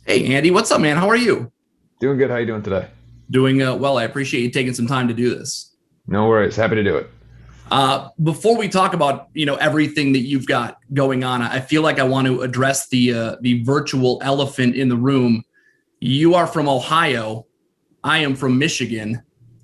Hey, Andy, what's up, man? How are you? Doing good. How you doing today? Doing well. I appreciate you taking some time to do this. No worries. Happy to do it. Before we talk about everything that you've got going on, I feel like I want to address the virtual elephant in the room. You are from Ohio. I am from Michigan.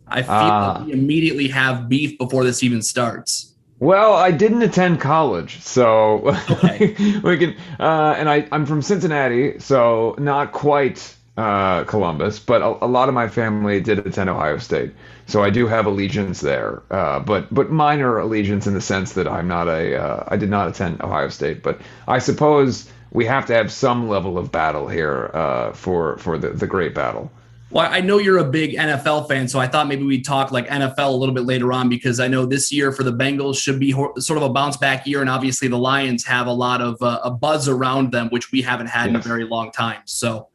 I feel like we Ah, immediately have beef before this even starts. well, I didn't attend college, so Okay. we can. I'm from Cincinnati, so not quite Columbus, but a lot of my family did attend Ohio State, so I do have allegiance there. But minor allegiance in the sense that I did not attend Ohio State, but I suppose we have to have some level of battle here for the great battle. Well, I know you're a big NFL fan, so I thought maybe we'd talk like NFL a little bit later on because I know this year for the Bengals should be sort of a bounce back year, and obviously the Lions have a lot of a buzz around them, which we haven't had in a Yes. very long time. So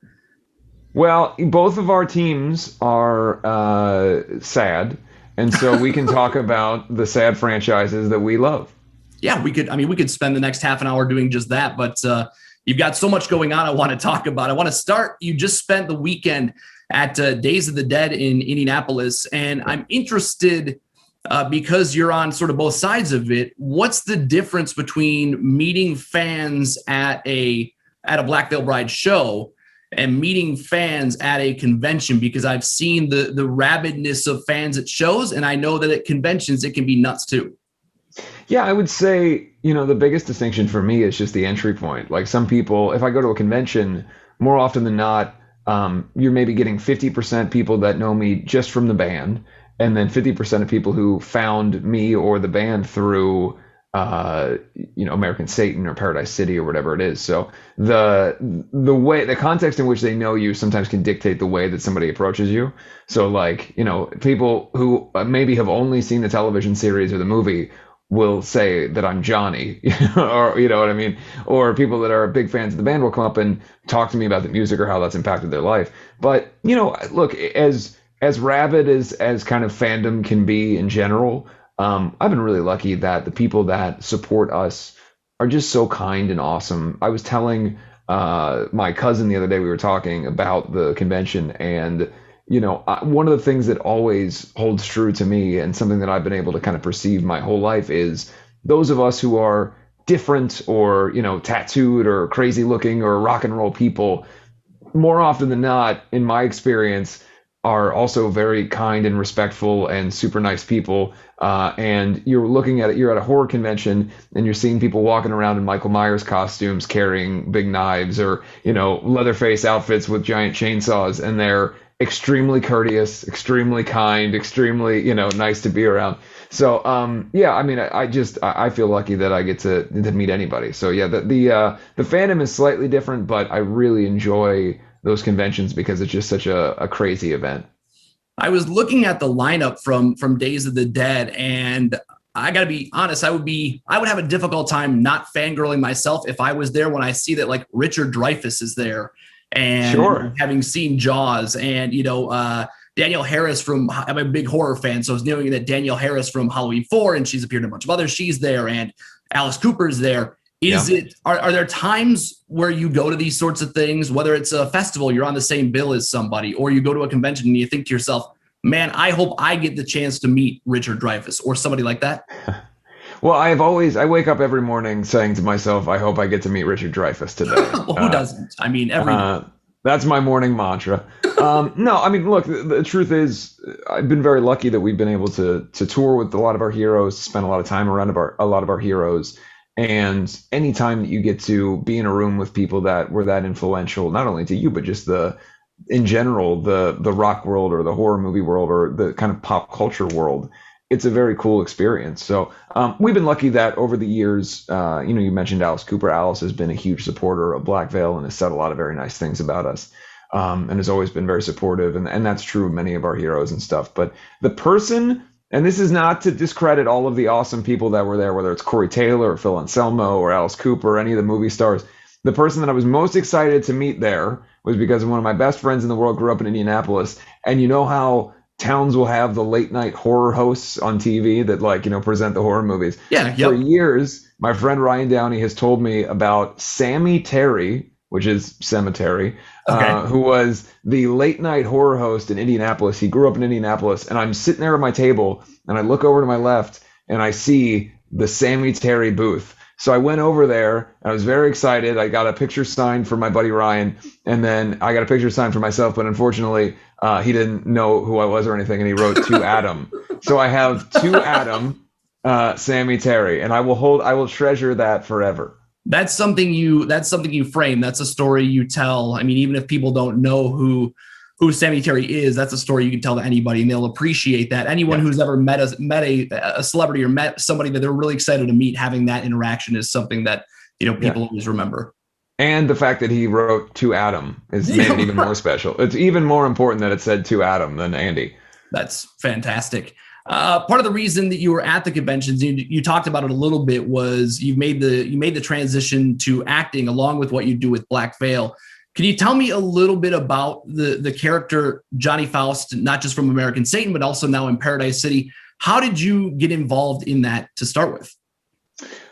Well, both of our teams are sad, and so we can talk about the sad franchises that we love. yeah, we could. I mean, we could spend the next half an hour doing just that, but you've got so much going on. I want to talk about. I want to start. You just spent the weekend at Days of the Dead in Indianapolis, and I'm interested because you're on sort of both sides of it. What's the difference between meeting fans at a Black Veil Bride show and meeting fans at a convention? Because I've seen the rabidness of fans at shows, and I know that at conventions it can be nuts too. Yeah, I would say, the biggest distinction for me is just the entry point. Like some people, if I go to a convention, more often than not, you're maybe getting 50% people that know me just from the band, and then 50% of people who found me or the band through, American Satan or Paradise City or whatever it is. So the context in which they know you sometimes can dictate the way that somebody approaches you. So like, people who maybe have only seen the television series or the movie will say that I'm Johnny, or you know what I mean, or people that are big fans of the band will come up and talk to me about the music or how that's impacted their life. But look, as rabid as kind of fandom can be in general, I've been really lucky that the people that support us are just so kind and awesome. I was telling my cousin the other day, we were talking about the convention, and one of the things that always holds true to me and something that I've been able to kind of perceive my whole life is those of us who are different or, tattooed or crazy looking or rock and roll people, more often than not, in my experience, are also very kind and respectful and super nice people. And you're looking at it, you're at a horror convention and you're seeing people walking around in Michael Myers costumes carrying big knives or, Leatherface outfits with giant chainsaws, and they're extremely courteous, extremely kind, extremely, nice to be around. So, yeah, I mean, I feel lucky that I get to meet anybody. So yeah, the fandom is slightly different, but I really enjoy those conventions because it's just such a crazy event. I was looking at the lineup from Days of the Dead, and I got to be honest, I would have a difficult time not fangirling myself if I was there when I see that like Richard Dreyfuss is there, and Sure. having seen Jaws, and Danielle Harris from I'm a big horror fan, so I was knowing that Danielle Harris from Halloween 4, and she's appeared in a bunch of others. She's there, and Alice Cooper's there. Is Yeah. it are there times where you go to these sorts of things, whether it's a festival, you're on the same bill as somebody, or you go to a convention and you think to yourself, man, I hope I get the chance to meet Richard Dreyfuss or somebody like that? Well, I wake up every morning saying to myself, I hope I get to meet Richard Dreyfuss today. Well, who doesn't? I mean, every day. Uh, that's my morning mantra. No, I mean, look, the truth is, I've been very lucky that we've been able to tour with a lot of our heroes, spend a lot of time around a lot of our heroes. And anytime that you get to be in a room with people that were that influential, not only to you, but just in general, the rock world or the horror movie world or the kind of pop culture world, it's a very cool experience. So we've been lucky that over the years, you mentioned Alice Cooper. Alice has been a huge supporter of Black Veil and has said a lot of very nice things about us, and has always been very supportive. And that's true of many of our heroes and stuff. But the person, and this is not to discredit all of the awesome people that were there, whether it's Corey Taylor or Phil Anselmo or Alice Cooper, or any of the movie stars. The person that I was most excited to meet there was because one of my best friends in the world grew up in Indianapolis. And you know how towns will have the late night horror hosts on TV that present the horror movies. Yeah, For yep. years, my friend Ryan Downey has told me about Sammy Terry which is Sammy Terry, Okay. who was the late night horror host in Indianapolis. He grew up in Indianapolis, and I'm sitting there at my table, and I look over to my left, and I see the Sammy Terry booth. So I went over there. I was very excited. I got a picture signed for my buddy Ryan, and then I got a picture signed for myself. But unfortunately, he didn't know who I was or anything, and he wrote to Adam. So I have to Adam, Sammy Terry, and I will treasure that forever. That's something you frame. That's a story you tell. I mean, even if people don't know who Sammy Terry is, that's a story you can tell to anybody, and they'll appreciate that. Anyone who's ever met a celebrity or met somebody that they're really excited to meet, having that interaction is something that people always remember. And the fact that he wrote to Adam is made it even more special. It's even more important that it said to Adam than Andy. That's fantastic. Part of the reason that you were at the conventions, you talked about it a little bit, was you made the transition to acting along with what you do with Black Veil. Can you tell me a little bit about the character Johnny Faust, not just from American Satan, but also now in Paradise City? How did you get involved in that to start with?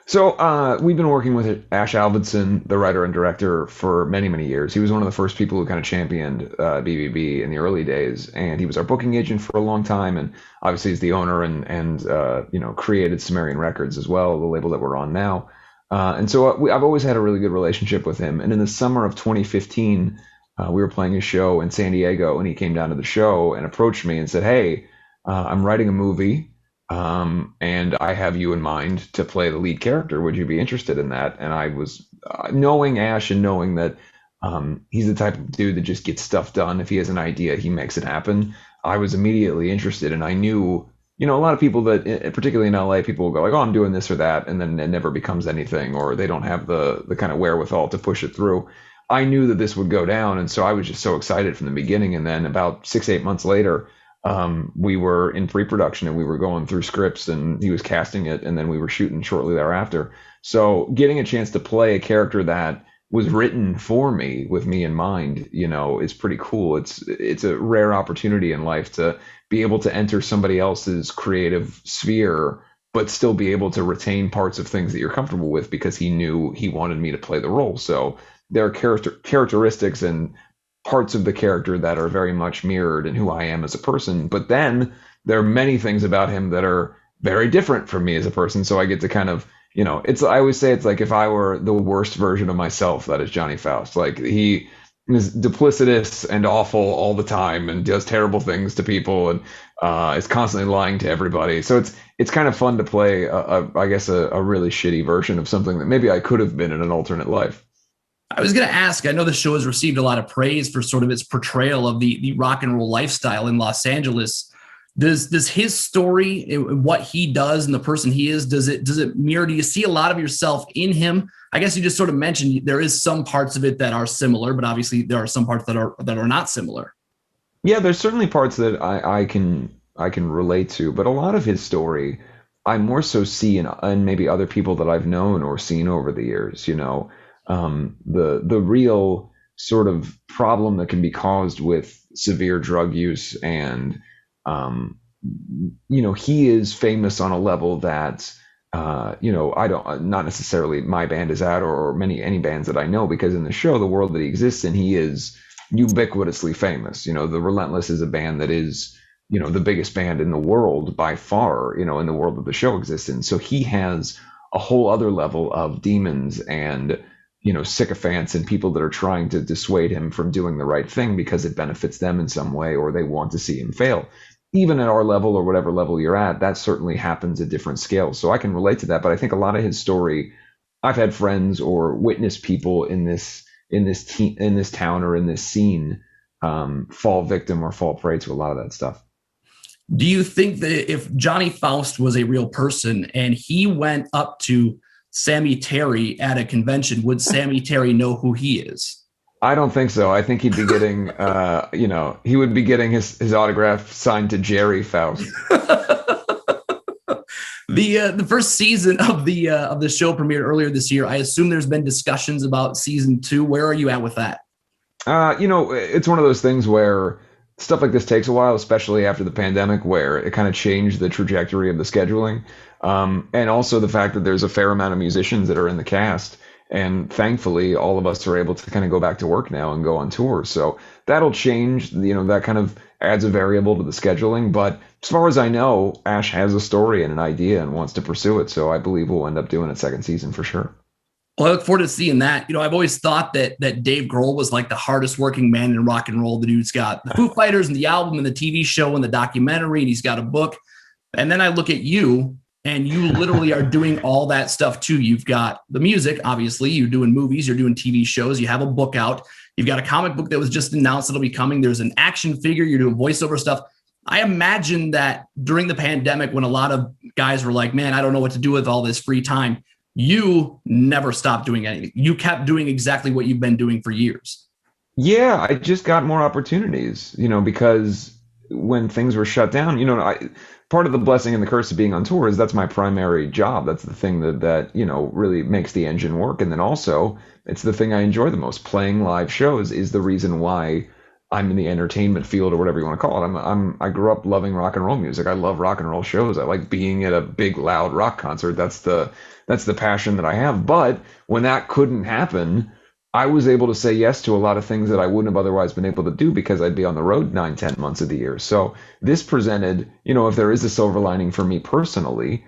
So we've been working with Ash Alvidson, the writer and director, for many, many years. He was one of the first people who kind of championed BVB in the early days, and he was our booking agent for a long time. And obviously, he's the owner and created Sumerian Records as well, the label that we're on now. And so I've always had a really good relationship with him. And in the summer of 2015, we were playing a show in San Diego, and he came down to the show and approached me and said, "Hey, I'm writing a movie. And I have you in mind to play the lead character. Would you be interested in that?" And I was knowing Ash and knowing that he's the type of dude that just gets stuff done. If he has an idea, he makes it happen. I was immediately interested, and I knew, a lot of people that, particularly in LA, people will go like, "Oh, I'm doing this or that," and then it never becomes anything, or they don't have the kind of wherewithal to push it through. I knew that this would go down, and so I was just so excited from the beginning. And then about 6-8 months later, we were in pre-production and we were going through scripts, and he was casting it, and then we were shooting shortly thereafter. So getting a chance to play a character that was written for me with me in mind, is pretty cool. It's a rare opportunity in life to be able to enter somebody else's creative sphere, but still be able to retain parts of things that you're comfortable with, because he knew he wanted me to play the role. So there are characteristics and parts of the character that are very much mirrored in who I am as a person. But then there are many things about him that are very different from me as a person. So I get to kind of, I always say it's like if I were the worst version of myself, that is Johnny Faust. Like, he is duplicitous and awful all the time and does terrible things to people, and is constantly lying to everybody. So it's kind of fun to play, I guess, a really shitty version of something that maybe I could have been in an alternate life. I was going to ask, I know the show has received a lot of praise for sort of its portrayal of the rock and roll lifestyle in Los Angeles. Does his story, what he does and the person he is, does it mirror? Do you see a lot of yourself in him? I guess you just sort of mentioned there is some parts of it that are similar, but obviously there are some parts that are not similar. Yeah, there's certainly parts that I can relate to, but a lot of his story I more so see in maybe other people that I've known or seen over the years. The real sort of problem that can be caused with severe drug use, and he is famous on a level that I don't, not necessarily my band is at, or any bands that I know, because in the show, the world that he exists in, he is ubiquitously famous. The Relentless is a band that is the biggest band in the world by far, in the world that the show exists in. So he has a whole other level of demons and sycophants and people that are trying to dissuade him from doing the right thing because it benefits them in some way, or they want to see him fail. Even at our level, or whatever level you're at, that certainly happens at different scales. So I can relate to that. But I think a lot of his story, I've had friends or witnessed people in this town or in this scene fall victim or fall prey to a lot of that stuff. Do you think that if Johnny Faust was a real person and he went up to Sammy Terry at a convention, would Sammy Terry know who he is? I don't think so. I think he'd be getting, he would be getting his autograph signed to Jerry Faust. The first season of the show premiered earlier this year. I assume there's been discussions about season 2. Where are you at with that? It's one of those things where stuff like this takes a while, especially after the pandemic, where it kind of changed the trajectory of the scheduling. And also the fact that there's a fair amount of musicians that are in the cast. And thankfully, all of us are able to kind of go back to work now and go on tour. So that'll change. That kind of adds a variable to the scheduling. But as far as I know, Ash has a story and an idea and wants to pursue it. So I believe we'll end up doing a second season for sure. Well, I look forward to seeing that. I've always thought that Dave Grohl was like the hardest working man in rock and roll. The dude's got the Foo Fighters and the album and the TV show and the documentary, and he's got a book. And then I look at you, and you literally are doing all that stuff too. You've got the music, obviously. You're doing movies, you're doing TV shows, you have a book out. You've got a comic book that was just announced that'll be coming. There's an action figure, you're doing voiceover stuff. I imagine that during the pandemic, when a lot of guys were like, man, I don't know what to do with all this free time, you never stopped doing anything. You kept doing exactly what you've been doing for years. Yeah, I just got more opportunities, because when things were shut down, part of the blessing and the curse of being on tour is that's my primary job. That's the thing that really makes the engine work. And then also, it's the thing I enjoy the most. Playing live shows is the reason why I'm in the entertainment field or whatever you want to call it. I grew up loving rock and roll music. I love rock and roll shows. I like being at a big loud rock concert. That's the passion that I have. But when that couldn't happen, I was able to say yes to a lot of things that I wouldn't have otherwise been able to do because I'd be on the road 9, 10 months of the year. So this presented, if there is a silver lining for me personally,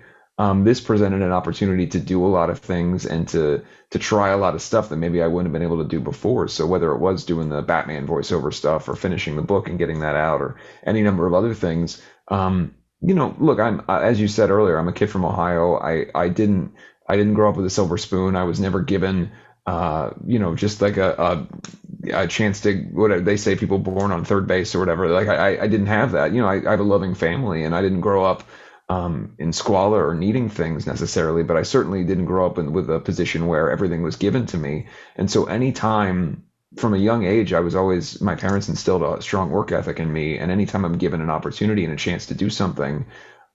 this presented an opportunity to do a lot of things and to try a lot of stuff that maybe I wouldn't have been able to do before. So whether it was doing the Batman voiceover stuff or finishing the book and getting that out or any number of other things, look, I'm as you said earlier, I'm a kid from Ohio. I didn't grow up with a silver spoon. I was never given just like a chance to, whatever they say, people born on third base or whatever. Like I didn't have that. I have a loving family, and I didn't grow up in squalor or needing things necessarily, but I certainly didn't grow up with a position where everything was given to me. And so anytime from a young age, my parents instilled a strong work ethic in me. And anytime I'm given an opportunity and a chance to do something,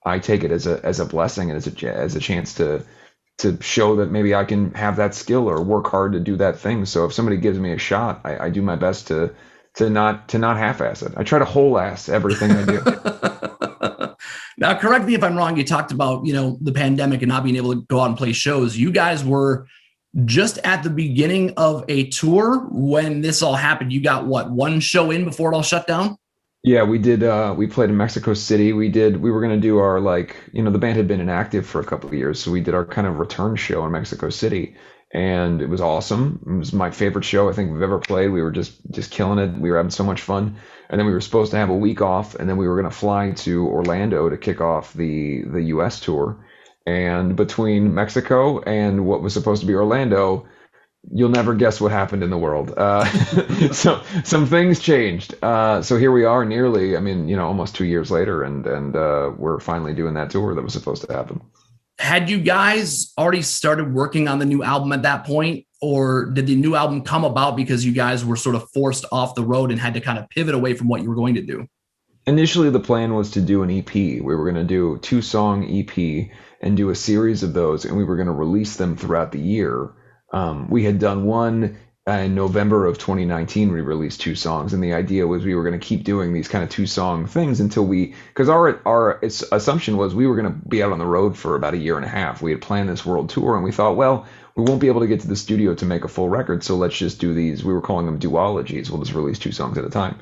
I take it as a blessing and as a chance to show that maybe I can have that skill or work hard to do that thing. So if somebody gives me a shot, I do my best to not half-ass it. I try to whole-ass everything I do. Now, correct me if I'm wrong. You talked about, the pandemic and not being able to go out and play shows. You guys were just at the beginning of a tour when this all happened. You got one show in before it all shut down? Yeah, we did. We played in Mexico City. We were going to do our, the band had been inactive for a couple of years. So we did our kind of return show in Mexico City. And it was awesome. It was my favorite show I think we've ever played. We were just killing it. We were having so much fun. And then we were supposed to have a week off. And then we were going to fly to Orlando to kick off the US tour. And between Mexico and what was supposed to be Orlando, you'll never guess what happened in the world. So some things changed. So here we are almost 2 years later, and we're finally doing that tour that was supposed to happen. Had you guys already started working on the new album at that point, or did the new album come about because you guys were sort of forced off the road and had to kind of pivot away from what you were going to do? Initially, the plan was to do an EP. We were going to do a 2-song EP and do a series of those, and we were going to release them throughout the year. We had done one in November of 2019. We released 2 songs, and the idea was we were going to keep doing these kind of 2-song things because our assumption was we were going to be out on the road for about a year and a half. We had planned this world tour, and we thought, well, we won't be able to get to the studio to make a full record, so let's just do these. We were calling them duologies. We'll just release 2 songs at a time.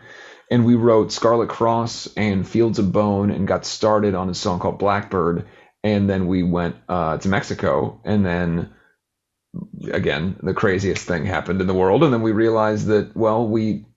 And we wrote Scarlet Cross and Fields of Bone and got started on a song called Blackbird, and then we went to Mexico, and then again, the craziest thing happened in the world. And then we realized that, well,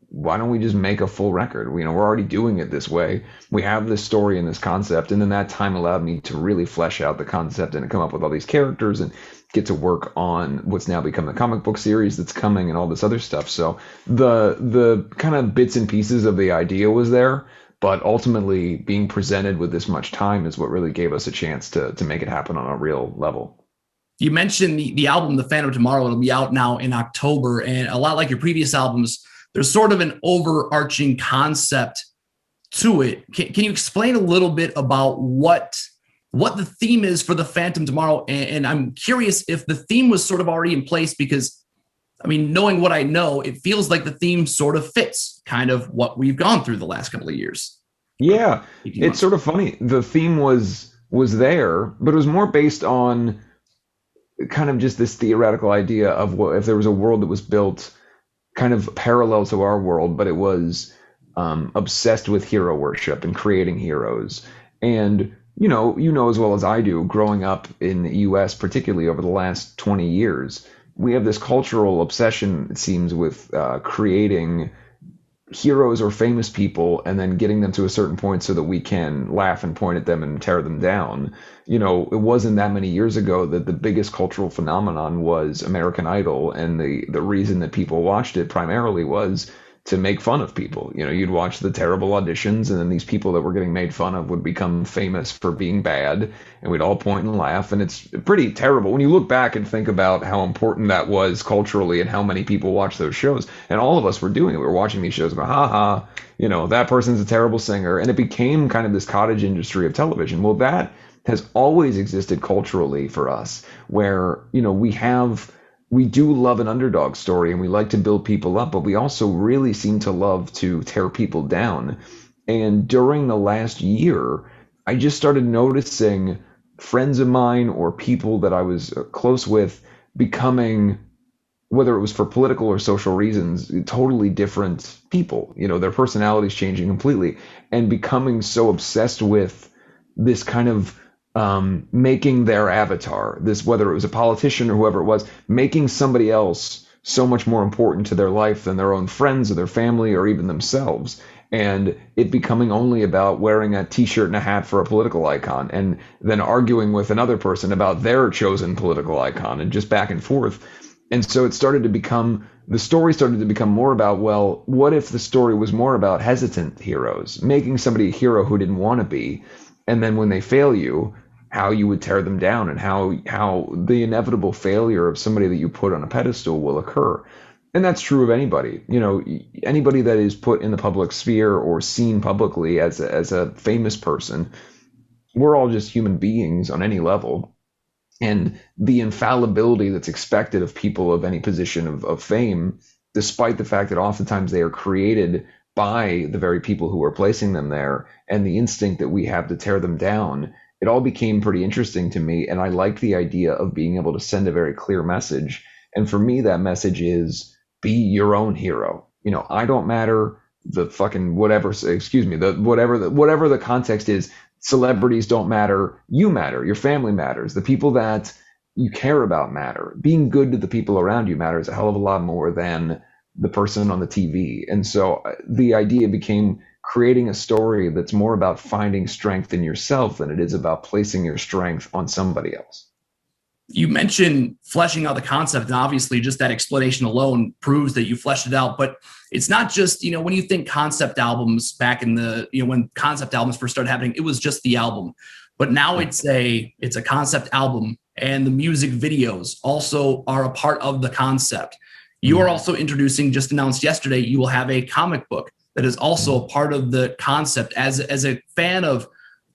why don't we just make a full record? We're already doing it this way. We have this story and this concept. And then that time allowed me to really flesh out the concept and come up with all these characters and get to work on what's now become the comic book series that's coming and all this other stuff. So the kind of bits and pieces of the idea was there, but ultimately being presented with this much time is what really gave us a chance to make it happen on a real level. You mentioned the album, The Phantom Tomorrow. It'll be out now in October. And a lot like your previous albums, there's sort of an overarching concept to it. Can you explain a little bit about what the theme is for The Phantom Tomorrow? And I'm curious if the theme was sort of already in place, because, knowing what I know, it feels like the theme sort of fits kind of what we've gone through the last couple of years. Yeah, it's sort of funny. The theme was there, but it was more based on kind of just this theoretical idea of what if there was a world that was built kind of parallel to our world, but it was obsessed with hero worship and creating heroes. And you know as well as I do, growing up in the U.S., particularly over the last 20 years, we have this cultural obsession, it seems, with creating heroes or famous people and then getting them to a certain point so that we can laugh and point at them and tear them down. It wasn't that many years ago that the biggest cultural phenomenon was American Idol, and the reason that people watched it primarily was to make fun of people. You'd watch the terrible auditions, and then these people that were getting made fun of would become famous for being bad, and we'd all point and laugh. And it's pretty terrible when you look back and think about how important that was culturally and how many people watched those shows. And all of us were doing it. We were watching these shows and go, ha ha, that person's a terrible singer. And it became kind of this cottage industry of television. Well, that has always existed culturally for us, where, we do love an underdog story and we like to build people up, but we also really seem to love to tear people down. And during the last year, I just started noticing friends of mine or people that I was close with becoming, whether it was for political or social reasons, totally different people. Their personalities changing completely and becoming so obsessed with this kind of making their avatar, this, whether it was a politician or whoever it was, making somebody else so much more important to their life than their own friends or their family or even themselves. And it becoming only about wearing a t-shirt and a hat for a political icon, and then arguing with another person about their chosen political icon, and just back and forth. And so the story started to become more about, well, what if the story was more about hesitant heroes, making somebody a hero who didn't want to be, and then when they fail you, how you would tear them down, and how the inevitable failure of somebody that you put on a pedestal will occur. And that's true of anybody. Anybody that is put in the public sphere or seen publicly as a famous person, we're all just human beings on any level. And the infallibility that's expected of people of any position of fame, despite the fact that oftentimes they are created by the very people who are placing them there, and the instinct that we have to tear them down, it all became pretty interesting to me. And I like the idea of being able to send a very clear message. And for me, that message is, be your own hero. I don't matter the fucking whatever, whatever the context is. Celebrities don't matter. You matter. Your family matters. The people that you care about matter. Being good to the people around you matters a hell of a lot more than the person on the TV. And so the idea became creating a story that's more about finding strength in yourself than it is about placing your strength on somebody else. You mentioned fleshing out the concept, and obviously just that explanation alone proves that you fleshed it out. But it's not just, when you think concept albums back in the, when concept albums first started happening, it was just the album. But now it's a concept album, and the music videos also are a part of the concept. You are also introducing, just announced yesterday, you will have a comic book that is also a part of the concept. As a fan of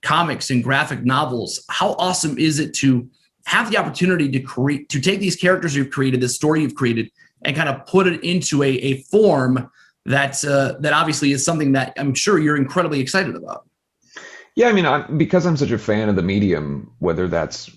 comics and graphic novels, how awesome is it to have the opportunity to take these characters you've created, this story you've created, and kind of put it into a form that obviously is something that I'm sure you're incredibly excited about. Yeah, I mean, because I'm such a fan of the medium, whether that's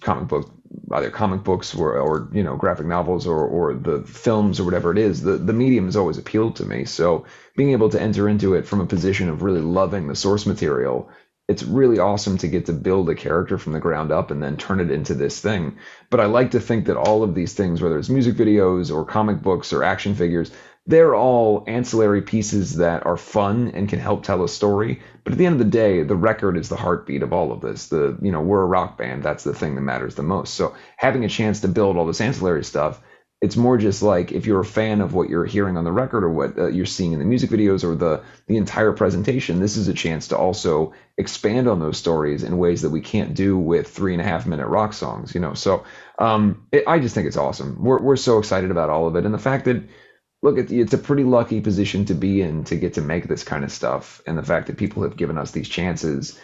either comic books or graphic novels or the films or whatever it is, the medium has always appealed to me. So being able to enter into it from a position of really loving the source material, it's really awesome to get to build a character from the ground up and then turn it into this thing. But I like to think that all of these things, whether it's music videos or comic books or action figures, they're all ancillary pieces that are fun and can help tell a story. But at the end of the day, the record is the heartbeat of all of this. We're a rock band. That's the thing that matters the most. So having a chance to build all this ancillary stuff, it's more just like if you're a fan of what you're hearing on the record or what you're seeing in the music videos or the entire presentation, this is a chance to also expand on those stories in ways that we can't do with 3.5-minute rock songs. So I just think it's awesome. We're so excited about all of it, and the fact that, look, it's a pretty lucky position to be in to get to make this kind of stuff, and the fact that people have given us these chances.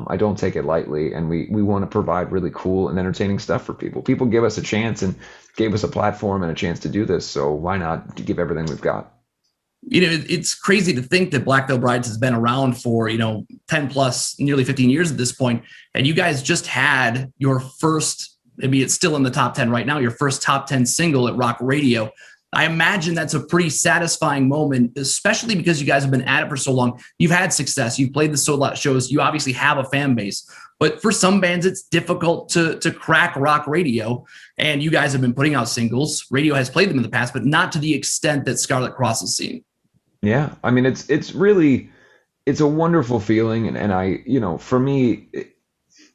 I don't take it lightly, and we want to provide really cool and entertaining stuff for people. People give us a chance and gave us a platform and a chance to do this, so why not give everything we've got? It's crazy to think that Black Veil Brides has been around for 10 plus, nearly 15 years at this point, and you guys just had your first maybe it's still in the top 10 right now, your first top 10 single at rock radio. I imagine that's a pretty satisfying moment, especially because you guys have been at it for so long. You've had success. You've played the sold out shows. You obviously have a fan base. But for some bands, it's difficult to crack rock radio. And you guys have been putting out singles. Radio has played them in the past, but not to the extent that Scarlet Cross has seen. Yeah, I mean, it's really, it's a wonderful feeling. And I, for me,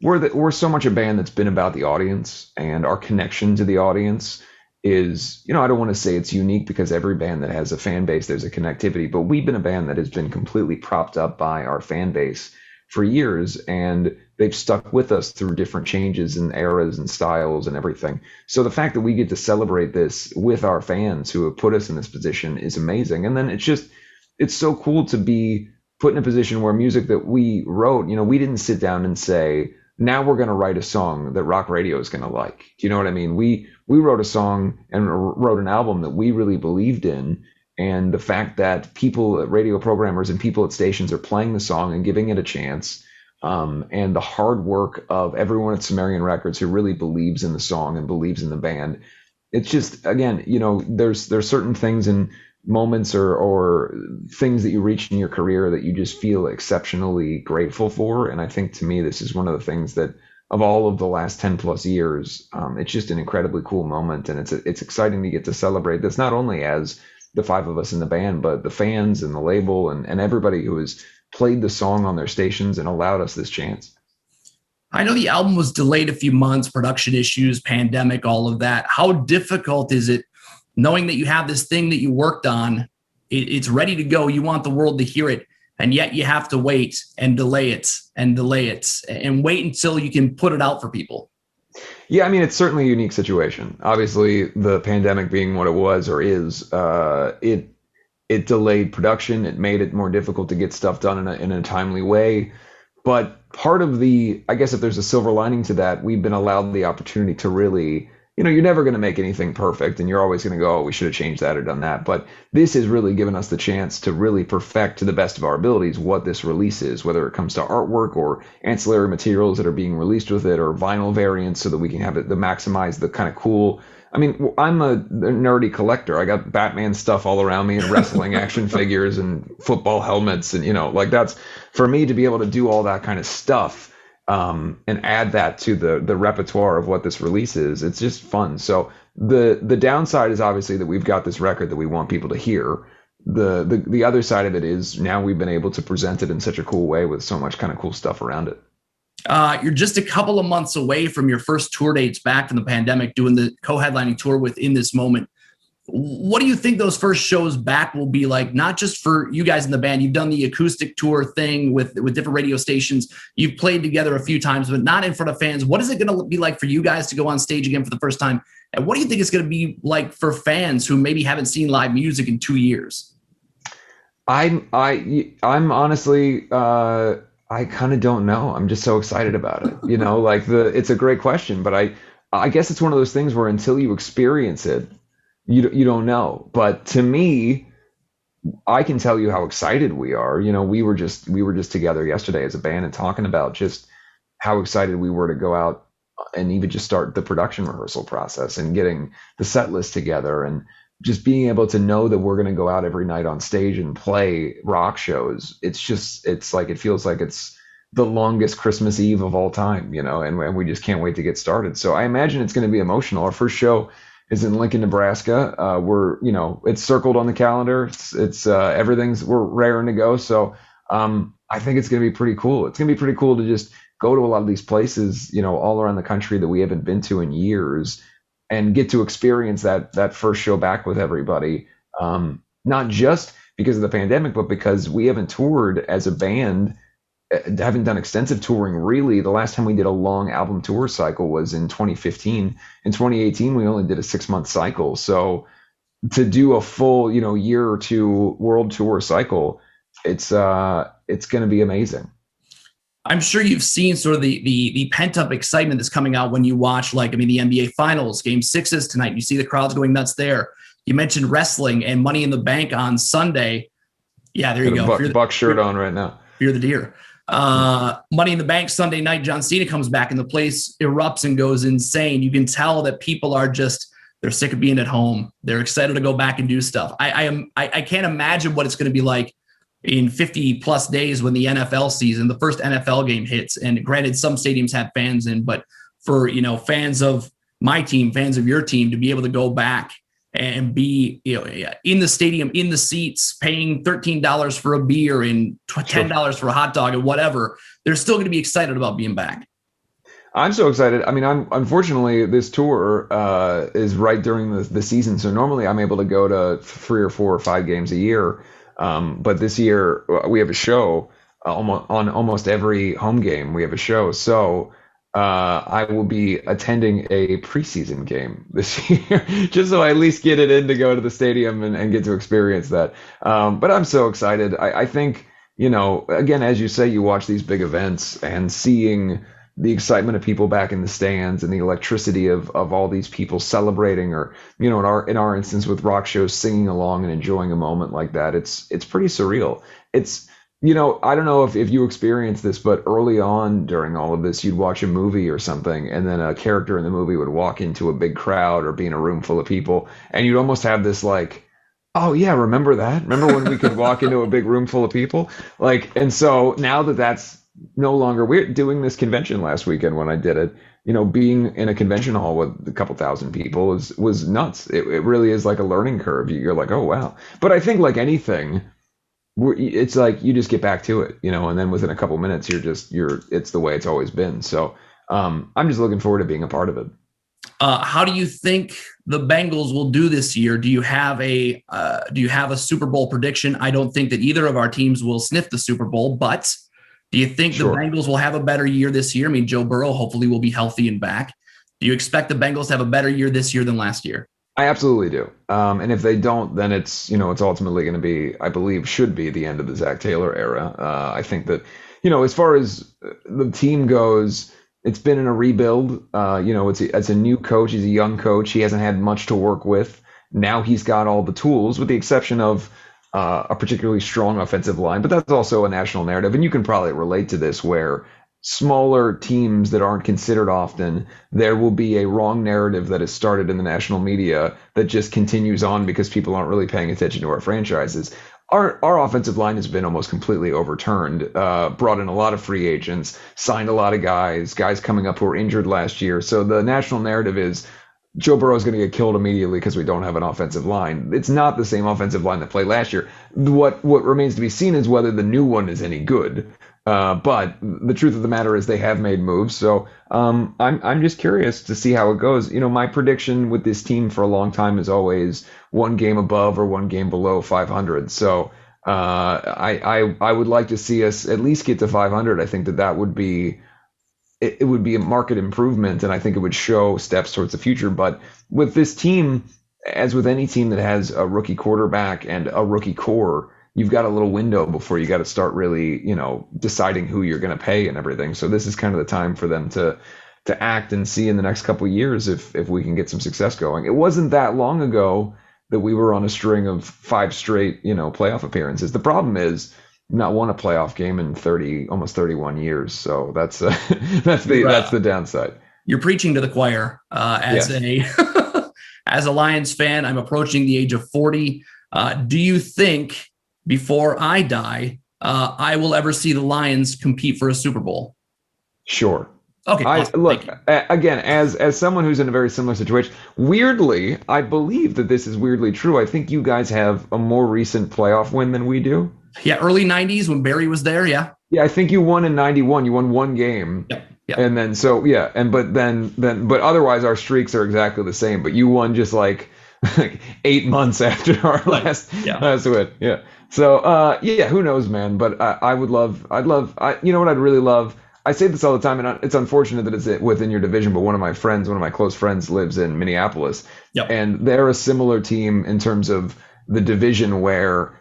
we're so much a band that's been about the audience, and our connection to the audience is, I don't want to say it's unique, because every band that has a fan base, there's a connectivity, but we've been a band that has been completely propped up by our fan base for years, and they've stuck with us through different changes and eras and styles and everything. So the fact that we get to celebrate this with our fans who have put us in this position is amazing. And then it's so cool to be put in a position where music that we wrote, we didn't sit down and say, now we're going to write a song that rock radio is going to like. Do you know what I mean? We wrote a song and wrote an album that we really believed in. And the fact that people, radio programmers and people at stations, are playing the song and giving it a chance, and the hard work of everyone at Sumerian Records who really believes in the song and believes in the band. It's just, again, there's certain things and moments or things that you reach in your career that you just feel exceptionally grateful for. And I think, to me, this is one of the things that, of all of the last 10 plus years, it's just an incredibly cool moment. And it's exciting to get to celebrate this, not only as the five of us in the band, but the fans and the label and everybody who has played the song on their stations and allowed us this chance. I know the album was delayed a few months, production issues, pandemic, all of that. How difficult is it knowing that you have this thing that you worked on, it's ready to go, you want the world to hear it, and yet you have to wait and delay it and delay it and wait until you can put it out for people? Yeah, I mean, it's certainly a unique situation. Obviously, the pandemic being what it was or is, it delayed production. It made it more difficult to get stuff done in a timely way. But part of I guess if there's a silver lining to that, we've been allowed the opportunity to really, you're never going to make anything perfect, and you're always going to go, oh, we should have changed that or done that. But this has really given us the chance to really perfect, to the best of our abilities, what this release is, whether it comes to artwork or ancillary materials that are being released with it, or vinyl variants, so that we can have it to maximize the kind of cool. I mean, I'm a nerdy collector. I got Batman stuff all around me, and wrestling action figures and football helmets. And, that's, for me to be able to do all that kind of stuff, and add that to the repertoire of what this release is, it's just fun. So the downside is obviously that we've got this record that we want people to hear. The other side of it is, now we've been able to present it in such a cool way with so much kind of cool stuff around it. You're just a couple of months away from your first tour dates back from the pandemic, doing the co-headlining tour with In This Moment. What do you think those first shows back will be like? Not just for you guys in the band. You've done the acoustic tour thing with different radio stations. You've played together a few times, but not in front of fans. What is it going to be like for you guys to go on stage again for the first time? And what do you think it's going to be like for fans who maybe haven't seen live music in 2 years? I'm honestly, I kind of don't know. I'm just so excited about it. It's a great question, but I guess it's one of those things where until you experience it, you don't know. But to me, I can tell you how excited we are. We were just together yesterday as a band and talking about just how excited we were to go out and even just start the production rehearsal process and getting the set list together, and just being able to know that we're going to go out every night on stage and play rock shows. It feels like it's the longest Christmas Eve of all time, and we just can't wait to get started. So I imagine it's going to be emotional. Our first show is in Lincoln, Nebraska. It's circled on the calendar. We're raring to go. So I think it's going to be pretty cool. It's going to be pretty cool to just go to a lot of these places, all around the country that we haven't been to in years, and get to experience that first show back with everybody. Not just because of the pandemic, but because we haven't toured as a band, haven't done extensive touring really. The last time we did a long album tour cycle was in 2015. In 2018, we only did a 6-month cycle. So to do a full, year or two world tour cycle, it's going to be amazing. I'm sure you've seen sort of the pent-up excitement that's coming out when you watch, the NBA Finals, Game 6s tonight. You see the crowds going nuts there. You mentioned wrestling and Money in the Bank on Sunday. Yeah, there you go. Buck shirt on right now. Fear the Deer. Money in the Bank Sunday night, John Cena comes back and the place erupts and goes insane. You can tell that people are just, they're sick of being at home. They're excited to go back and do stuff. I can't imagine what it's going to be like in 50 plus days when the NFL season, the first NFL game hits. And granted, some stadiums have fans in, but for, fans of my team, fans of your team, to be able to go back and be, in the stadium, in the seats, paying $13 for a beer and $10 for a hot dog and whatever, they're still going to be excited about being back. I'm so excited. I mean, unfortunately, this tour is right during the season. So normally I'm able to go to 3 or 4 or 5 games a year. But this year we have a show on almost every home game. We have a show. So I will be attending a preseason game this year, just so I at least get it in to go to the stadium and get to experience that. But I'm so excited. I think, again, as you say, you watch these big events and seeing the excitement of people back in the stands and the electricity of all these people celebrating, or, in our instance with rock shows, singing along and enjoying a moment like that. It's pretty surreal. It's, I don't know if you experienced this, but early on during all of this, you'd watch a movie or something, and then a character in the movie would walk into a big crowd or be in a room full of people, and you'd almost have this like, oh yeah, remember that? Remember when we could walk into a big room full of people? And so now that's no longer, we're doing this convention last weekend when I did it, being in a convention hall with a couple thousand people was nuts. It really is like a learning curve. You're like, oh wow. But I think like anything, it's like you just get back to it, and then within a couple minutes it's the way it's always been. So I'm just looking forward to being a part of it. How do you think the Bengals will do this year? Do you have a Super Bowl prediction? I don't think that either of our teams will sniff the Super Bowl, but do you think Sure. the Bengals will have a better year this year? I mean, Joe Burrow hopefully will be healthy and back. Do you expect the Bengals to have a better year this year than last year? I absolutely do. And if they don't, then it's ultimately going to be, I believe, should be the end of the Zach Taylor era. I think that, as far as the team goes, it's been in a rebuild. It's a new coach. He's a young coach. He hasn't had much to work with. Now he's got all the tools, with the exception of a particularly strong offensive line. But that's also a national narrative. And you can probably relate to this, where smaller teams that aren't considered often, there will be a wrong narrative that is started in the national media that just continues on because people aren't really paying attention to our franchises. Our offensive line has been almost completely overturned, brought in a lot of free agents, signed a lot of guys coming up who were injured last year. So the national narrative is Joe Burrow is going to get killed immediately because we don't have an offensive line. It's not the same offensive line that played last year. What remains to be seen is whether the new one is any good. But the truth of the matter is they have made moves. So I'm just curious to see how it goes. My prediction with this team for a long time is always one game above or one game below 500. So I would like to see us at least get to 500. I think that would be it would be a market improvement, and I think it would show steps towards the future. But with this team, as with any team that has a rookie quarterback and a rookie core, you've got a little window before you got to start really, deciding who you're going to pay and everything. So this is kind of the time for them to act and see in the next couple of years if we can get some success going. It wasn't that long ago that we were on a string of 5 straight, playoff appearances. The problem is not won a playoff game in almost 31 years. So that's the downside. You're preaching to the choir. As a Lions fan, I'm approaching the age of 40. Do you think before I die, I will ever see the Lions compete for a Super Bowl? Sure. Okay. Look, again, as someone who's in a very similar situation, weirdly, I believe that this is weirdly true. I think you guys have a more recent playoff win than we do. Yeah, early 90s when Barry was there, yeah. Yeah, I think you won in 91. You won one game. Yep. And then but otherwise our streaks are exactly the same. But you won just like 8 months after our last win. Yeah. So who knows, man? But I'd love, you know what I'd really love? I say this all the time, and it's unfortunate that it's within your division, but one of my close friends lives in Minneapolis. Yep. And they're a similar team in terms of the division where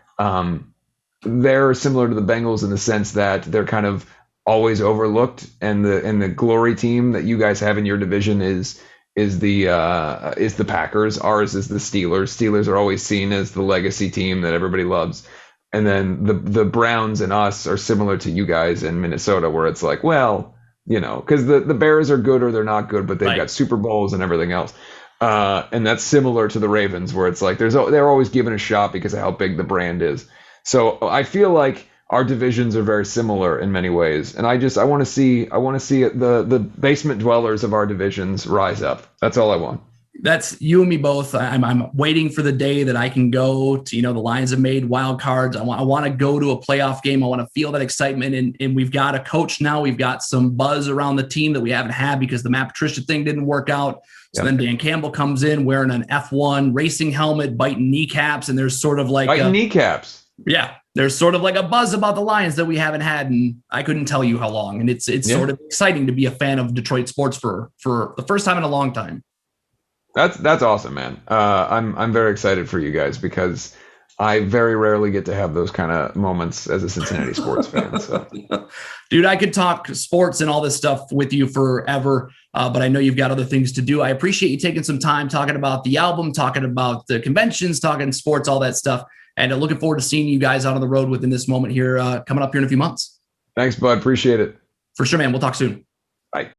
they're similar to the Bengals in the sense that they're kind of always overlooked, and the glory team that you guys have in your division is the Packers. Ours is the Steelers. Steelers are always seen as the legacy team that everybody loves. And then the Browns and us are similar to you guys in Minnesota, where it's like, well, because the Bears are good or they're not good, but they've Right. got Super Bowls and everything else. And that's similar to the Ravens, where it's like they're always given a shot because of how big the brand is. So I feel like our divisions are very similar in many ways, and I want to see the basement dwellers of our divisions rise up. That's all I want. That's you and me both. I'm waiting for the day that I can go to, the Lions have made wild cards. I want to go to a playoff game. I want to feel that excitement. And we've got a coach now. We've got some buzz around the team that we haven't had because the Matt Patricia thing didn't work out. So then Dan Campbell comes in wearing an F1 racing helmet, biting kneecaps. And there's sort of like biting kneecaps. Yeah. There's sort of like a buzz about the Lions that we haven't had. And I couldn't tell you how long. And it's sort of exciting to be a fan of Detroit sports for the first time in a long time. That's awesome, man. I'm very excited for you guys because I very rarely get to have those kind of moments as a Cincinnati sports fan. So. Dude, I could talk sports and all this stuff with you forever, but I know you've got other things to do. I appreciate you taking some time talking about the album, talking about the conventions, talking sports, all that stuff, and looking forward to seeing you guys out on the road within this moment here coming up here in a few months. Thanks, bud. Appreciate it. For sure, man. We'll talk soon. Bye.